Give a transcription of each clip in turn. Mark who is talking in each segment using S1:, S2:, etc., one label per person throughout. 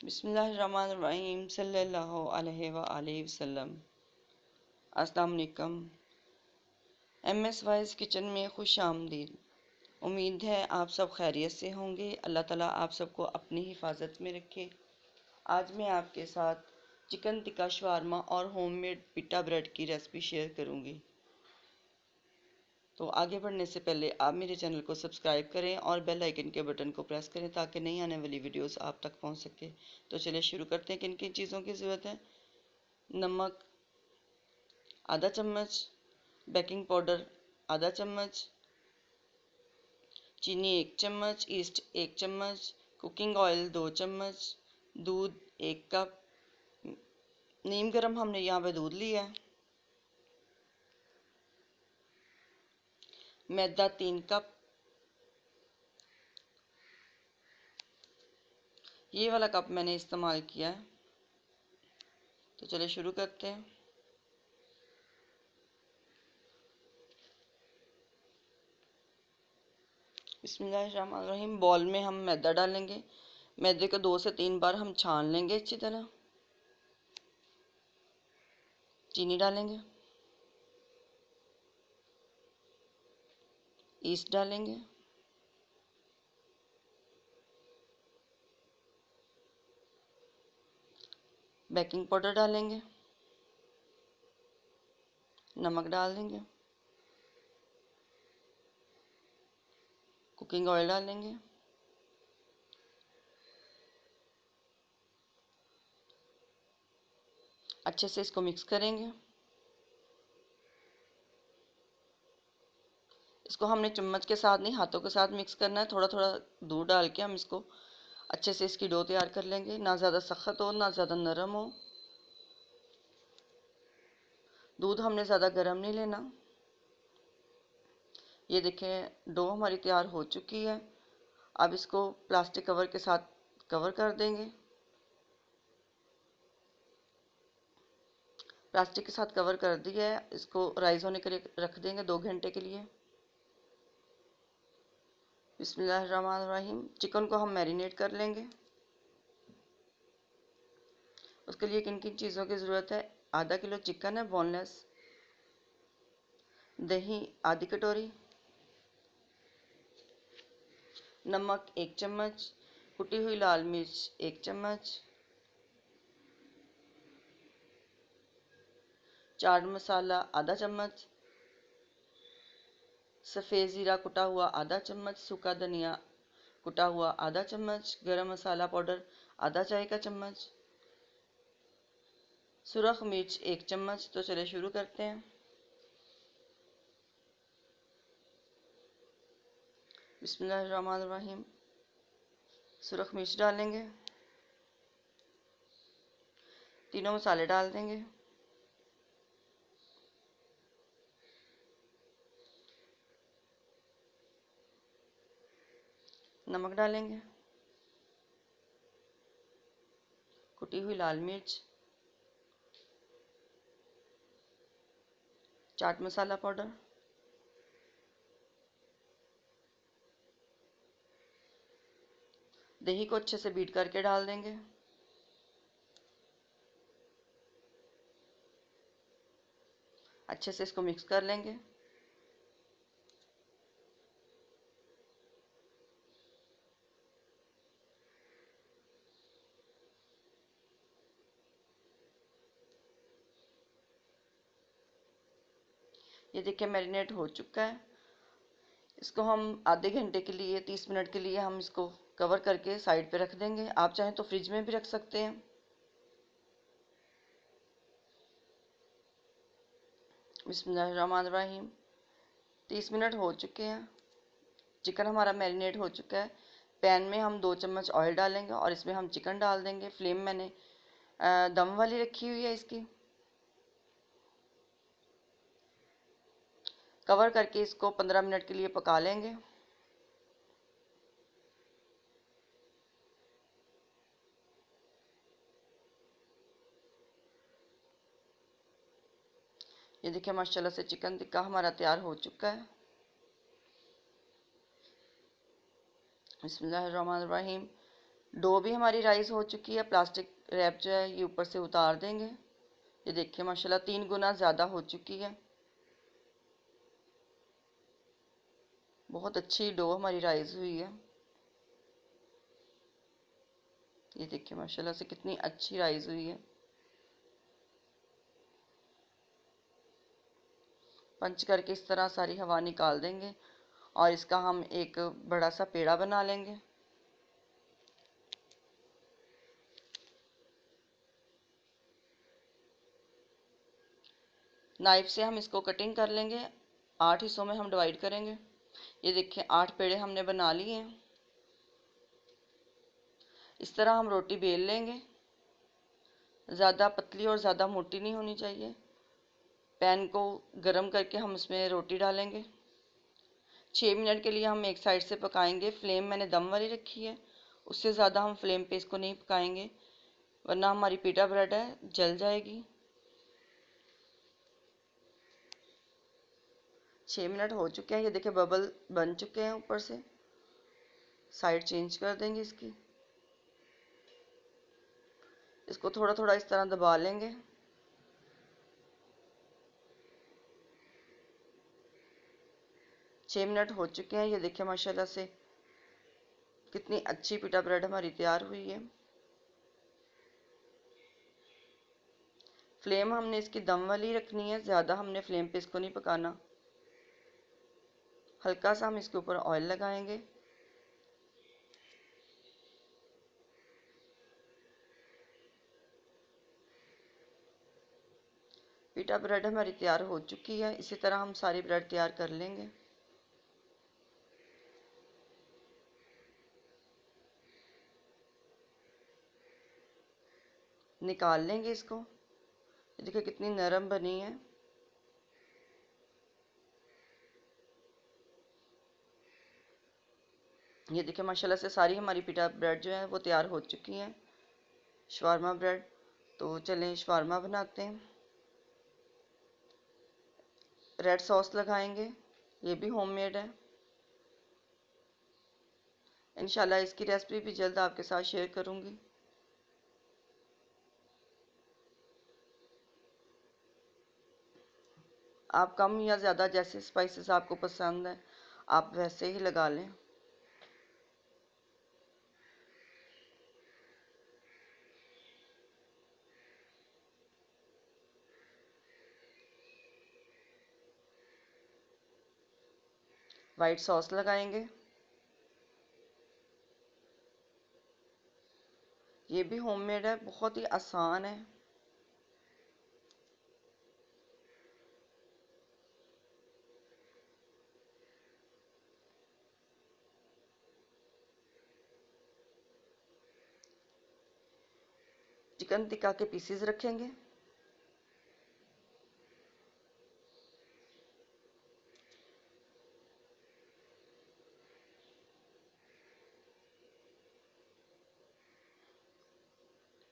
S1: बिस्मिल्लाहिर्रहमानिर्रहीम सल्लल्लाहु अलैहि वसल्लम। अस्सलाम वालेकुम। MS वाइज किचन में खुश आमदीद। उम्मीद है आप सब खैरियत से होंगे। अल्लाह ताला आप सबको अपनी हिफाजत में रखे। आज मैं आपके साथ चिकन टिक्का शवारमा और होममेड पिटा ब्रेड की रेसिपी शेयर करूंगी। तो आगे बढ़ने से पहले आप मेरे चैनल को सब्सक्राइब करें और बेल आइकन के बटन को प्रेस करें ताकि नई आने वाली वीडियोस आप तक पहुंच सके। तो चलिए शुरू करते हैं। किन किन चीज़ों की ज़रूरत है। नमक आधा चम्मच, बेकिंग पाउडर आधा चम्मच, चीनी 1 चम्मच, ईस्ट 1 चम्मच, कुकिंग ऑयल 2 चम्मच, दूध 1 कप, नीम गर्म हमने यहाँ पे दूध लिया है, मैदा 3 कप। ये वाला कप मैंने इस्तेमाल किया है। तो चलिए शुरू करते हैं। बिस्मिल्लाहिर्रहमानिर्रहीम। बॉल में हम मैदा डालेंगे। मैदे को 2 से 3 बार हम छान लेंगे अच्छी तरह। चीनी डालेंगे, ईस्ट डालेंगे, बेकिंग पाउडर डालेंगे, नमक डाल देंगे, कुकिंग ऑयल डालेंगे, अच्छे से इसको मिक्स करेंगे। इसको हमने चम्मच के साथ नहीं, हाथों के साथ मिक्स करना है। थोड़ा थोड़ा दूध डाल के हम इसको अच्छे से इसकी डो तैयार कर लेंगे। ना ज़्यादा सख्त हो ना ज़्यादा नरम हो। दूध हमने ज़्यादा गर्म नहीं लेना। ये देखें डो हमारी तैयार हो चुकी है। अब इसको प्लास्टिक कवर के साथ कवर कर देंगे। प्लास्टिक के साथ कवर कर दिया है। इसको राइस होने के लिए रख देंगे 2 घंटे के लिए। बिस्मिल्लाहिर्रहमानिर्रहीम। चिकन को हम मैरिनेट कर लेंगे। उसके लिए किन किन चीज़ों की ज़रूरत है। आधा किलो चिकन है बोनलेस, दही आधी कटोरी, नमक 1 चम्मच, कुटी हुई लाल मिर्च 1 चम्मच, चाट मसाला आधा चम्मच, सफ़ेद ज़ीरा कुटा हुआ आधा चम्मच, सूखा धनिया कुटा हुआ आधा चम्मच, गरम मसाला पाउडर आधा चाय का चम्मच, सुरख मिर्च 1 चम्मच। तो चलिए शुरू करते हैं। बिस्मिल्लाहिर्रहमानिर्रहीम। सुरख मिर्च डालेंगे, तीनों मसाले डाल देंगे, नमक डालेंगे, कुटी हुई लाल मिर्च, चाट मसाला पाउडर, दही को अच्छे से बीट करके डाल देंगे, अच्छे से इसको मिक्स कर लेंगे। ये देखिए मैरिनेट हो चुका है। इसको हम आधे घंटे के लिए 30 मिनट के लिए हम इसको कवर करके साइड पे रख देंगे। आप चाहें तो फ्रिज में भी रख सकते हैं। बिस्मिल्लाहिर्रहमानिर्रहीम। 30 मिनट हो चुके हैं। चिकन हमारा मैरिनेट हो चुका है। पैन में हम 2 चम्मच ऑयल डालेंगे और इसमें हम चिकन डाल देंगे। फ्लेम मैंने दम वाली रखी हुई है इसकी। कवर करके इसको 15 मिनट के लिए पका लेंगे। ये देखिए माशाल्लाह से चिकन टिक्का हमारा तैयार हो चुका है। बिस्मिल्लाहिर्रहमानिर्रहीम। डो भी हमारी राइस हो चुकी है। प्लास्टिक रैप जो है ये ऊपर से उतार देंगे। ये देखिए माशाल्लाह 3 गुना ज़्यादा हो चुकी है। बहुत अच्छी डो हमारी राइस हुई है। ये देखिए माशाल्लाह से कितनी अच्छी राइस हुई है। पंच करके इस तरह सारी हवा निकाल देंगे और इसका हम एक बड़ा सा पेड़ा बना लेंगे। नाइफ से हम इसको कटिंग कर लेंगे। 8 हिस्सों में हम डिवाइड करेंगे। ये देखिए 8 पेड़े हमने बना लिए हैं। इस तरह हम रोटी बेल लेंगे। ज़्यादा पतली और ज़्यादा मोटी नहीं होनी चाहिए। पैन को गरम करके हम इसमें रोटी डालेंगे। 6 मिनट के लिए हम एक साइड से पकाएंगे। फ्लेम मैंने दम वाली रखी है, उससे ज़्यादा हम फ्लेम पे इसको नहीं पकाएंगे वरना हमारी पीटा ब्रेड है जल जाएगी। 6 मिनट हो चुके हैं। ये देखिए बबल बन चुके हैं ऊपर से। साइड चेंज कर देंगे इसकी। इसको थोड़ा थोड़ा इस तरह दबा लेंगे। छः मिनट हो चुके हैं। ये देखिए माशाल्लाह से कितनी अच्छी पिटा ब्रेड हमारी तैयार हुई है। फ्लेम हमने इसकी दम वाली रखनी है, ज़्यादा हमने फ्लेम पे इसको नहीं पकाना। हल्का सा हम इसके ऊपर ऑयल लगाएंगे। पिटा ब्रेड हमारी तैयार हो चुकी है। इसी तरह हम सारी ब्रेड तैयार कर लेंगे। निकाल लेंगे इसको। देखिए कितनी नरम बनी है। ये देखिए माशाल्लाह से सारी हमारी पिटा ब्रेड जो है वो तैयार हो चुकी हैं। Shawarma bread. तो चलें शवारमा बनाते हैं। रेड सॉस लगाएंगे। ये भी होममेड है। इंशाल्लाह इसकी रेसिपी भी जल्द आपके साथ शेयर करूंगी। आप कम या ज़्यादा जैसे स्पाइसेस आपको पसंद है आप वैसे ही लगा लें। वाइट सॉस लगाएंगे। ये भी होममेड है, बहुत ही आसान है। चिकन टिक्का के पीसेस रखेंगे।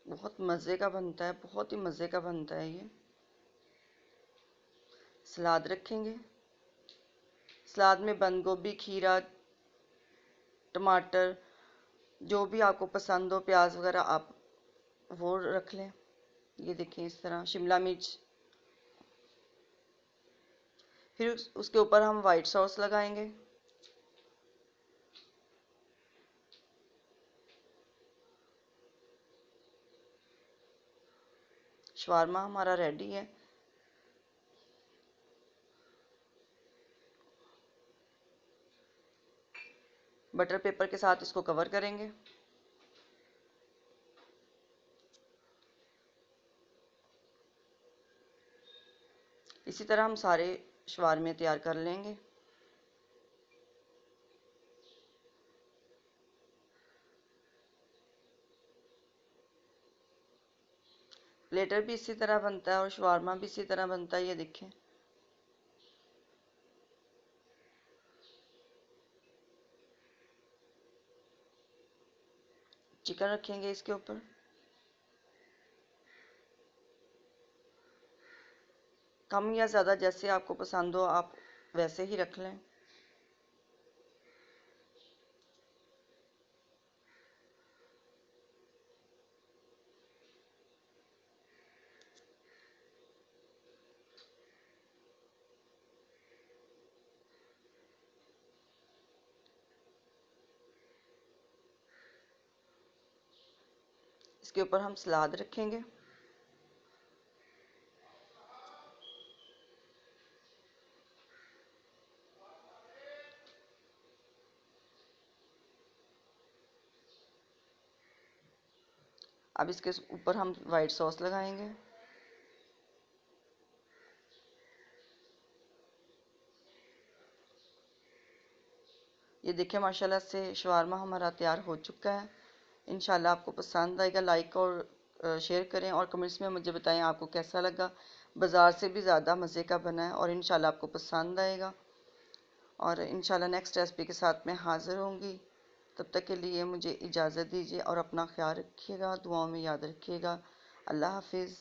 S1: बहुत मज़े का बनता है, बहुत ही मज़े का बनता है ये। सलाद रखेंगे। सलाद में बंद गोभी, खीरा, टमाटर, जो भी आपको पसंद हो, प्याज वगैरह आप वो रख लें। ये देखें इस तरह शिमला मिर्च। फिर उसके ऊपर हम वाइट सॉस लगाएंगे। शवारमा हमारा रेडी है। बटर पेपर के साथ इसको कवर करेंगे। इसी तरह हम सारे शवारमे तैयार कर लेंगे। प्लेटर भी इसी तरह बनता है और शवारमा भी इसी तरह बनता है। ये देखें चिकन रखेंगे इसके ऊपर। कम या ज़्यादा जैसे आपको पसंद हो आप वैसे ही रख लें। इसके ऊपर हम सलाद रखेंगे। अब इसके ऊपर हम वाइट सॉस लगाएंगे। ये देखिए माशाल्लाह से शवारमा हमारा तैयार हो चुका है। इंशाल्लाह आपको पसंद आएगा। लाइक और शेयर करें और कमेंट्स में मुझे बताएं आपको कैसा लगा। बाज़ार से भी ज़्यादा मज़े का बना है और इंशाल्लाह आपको पसंद आएगा। और इंशाल्लाह नेक्स्ट रेसिपी के साथ मैं हाज़िर होंगी। तब तक के लिए मुझे इजाज़त दीजिए और अपना ख्याल रखिएगा, दुआओं में याद रखिएगा। अल्लाह हाफिज़।